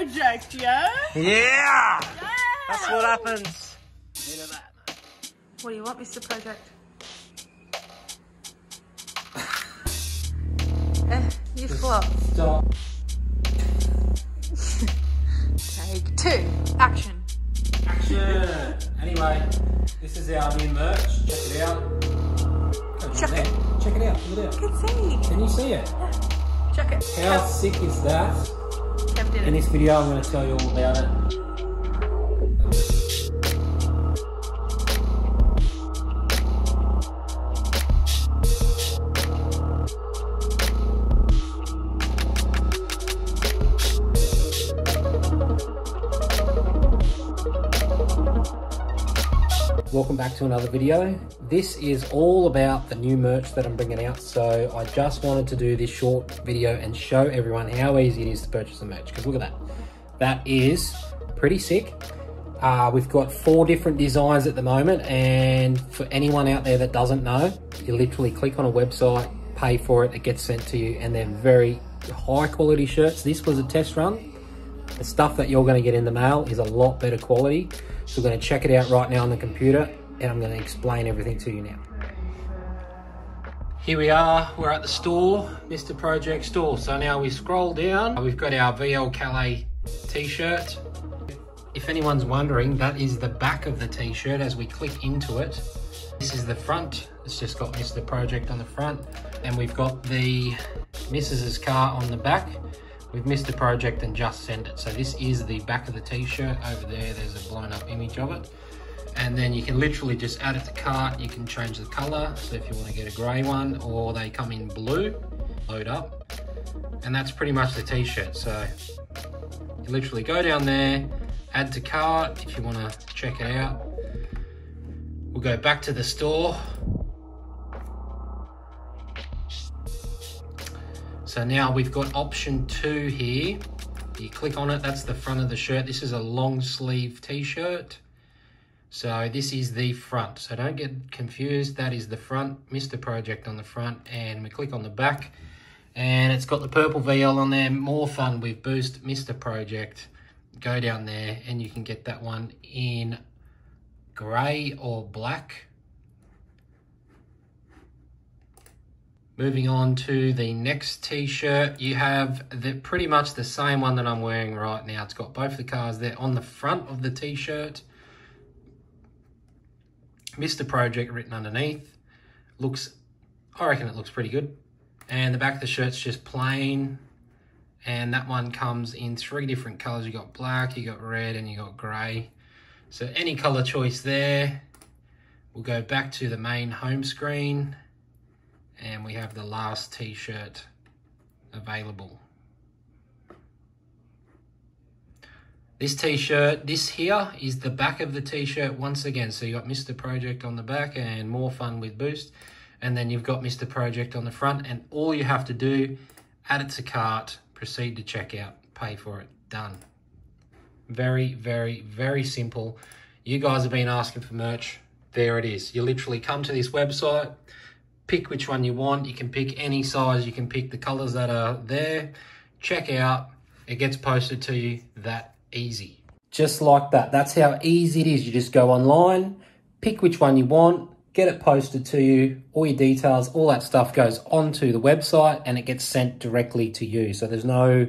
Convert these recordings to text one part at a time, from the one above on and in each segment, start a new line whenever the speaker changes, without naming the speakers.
Project, yeah?
Yeah! That's what happens. Bit of that.
What do you want, Mr. Project? You flop.
Stop.
Take 2. Action.
Action! Anyway, this is our new merch. Check it out.
Check it.
Check it out. Look at it.
I can see.
Can you see it?
Yeah. Check it.
How sick is that?
Kev did
In
it.
this video, I'm going to tell you all about it. Welcome back to another video. This is all about the new merch that I'm bringing out. So I just wanted to do this short video and show everyone how easy it is to purchase the merch. Because look at that. That is pretty sick. We've got 4 different designs at the moment. And for anyone out there that doesn't know, you literally click on a website, pay for it, it gets sent to you. And they're very high quality shirts. This was a test run. The stuff that you're going to get in the mail is a lot better quality. So we're going to check it out right now on the computer and I'm going to explain everything to you now. Here we are, we're at the store, Mr. Project store. So now we scroll down, we've got our VL Calais t-shirt. If anyone's wondering, that is the back of the t-shirt as we click into it. This is the front, it's just got Mr. Project on the front. And we've got the Mrs.'s car on the back with Mr. Project and Just Send It. So this is the back of the t-shirt. Over there, there's a blown up image of it. And then you can literally just add it to cart. You can change the color. So if you want to get a gray one, or they come in blue, load up. And that's pretty much the t-shirt. So you literally go down there, add to cart if you want to check it out. We'll go back to the store. So now we've got option 2 here. You click on it, that's the front of the shirt. This is a long sleeve t-shirt. So this is the front. So don't get confused, that is the front, Mr. Project on the front. And we click on the back and it's got the purple VL on there. More fun with Boost, Mr. Project. Go down there and you can get that one in gray or black. Moving on to the next t-shirt, you have pretty much the same one that I'm wearing right now. It's got both the cars there on the front of the t-shirt. Mr. Project written underneath. I reckon it looks pretty good. And the back of the shirt's just plain. And that one comes in 3 different colors. You got black, you got red, and you got gray. So any color choice there. We'll go back to the main home screen. And we have the last t-shirt available. This t-shirt, this here is the back of the t-shirt once again. So you got Mr. Project on the back and More Fun with Boost. And then you've got Mr. Project on the front. And all you have to do, add it to cart, proceed to checkout, pay for it, done. Very, very, very simple. You guys have been asking for merch. There it is. You literally come to this website, pick which one you want. You can pick any size. You can pick the colors that are there. Check out. It gets posted to you that easy. Just like that. That's how easy it is. You just go online, pick which one you want, get it posted to you. All your details, all that stuff goes onto the website and it gets sent directly to you. So there's no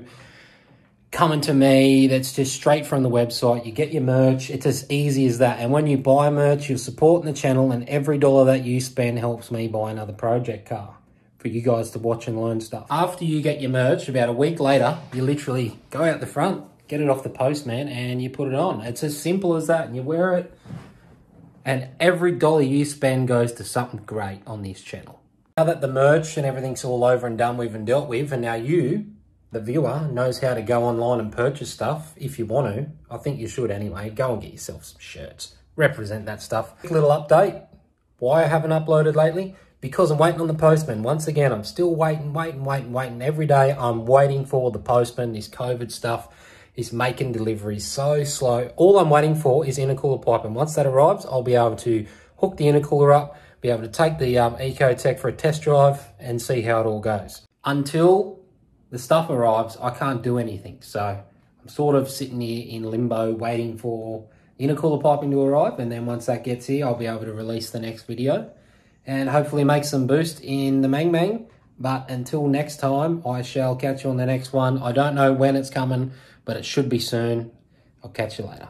coming to me. That's just straight from the website. You get your merch. It's as easy as that. And when you buy merch, you're supporting the channel, and every dollar that you spend helps me buy another project car for you guys to watch and learn stuff. After you get your merch, about a week later, you literally go out the front, get it off the postman, and you put it on. It's as simple as that. And you wear it, and every dollar you spend goes to something great on this channel. Now that the merch and everything's all over and done with and dealt with, and now you, the viewer, knows how to go online and purchase stuff if you want to. I think you should anyway. Go and get yourself some shirts. Represent that stuff. Quick little update. Why I haven't uploaded lately? Because I'm waiting on the postman. Once again, I'm still waiting. Every day I'm waiting for the postman. This COVID stuff is making deliveries so slow. All I'm waiting for is intercooler pipe. And once that arrives, I'll be able to hook the intercooler up, be able to take the Ecotec for a test drive and see how it all goes. Until the stuff arrives, I can't do anything. So I'm sort of sitting here in limbo waiting for intercooler piping to arrive, and then once that gets here, I'll be able to release the next video and hopefully make some boost in the Mang Mang. But until next time, I shall catch you on the next one. I don't know when it's coming, but it should be soon. I'll catch you later.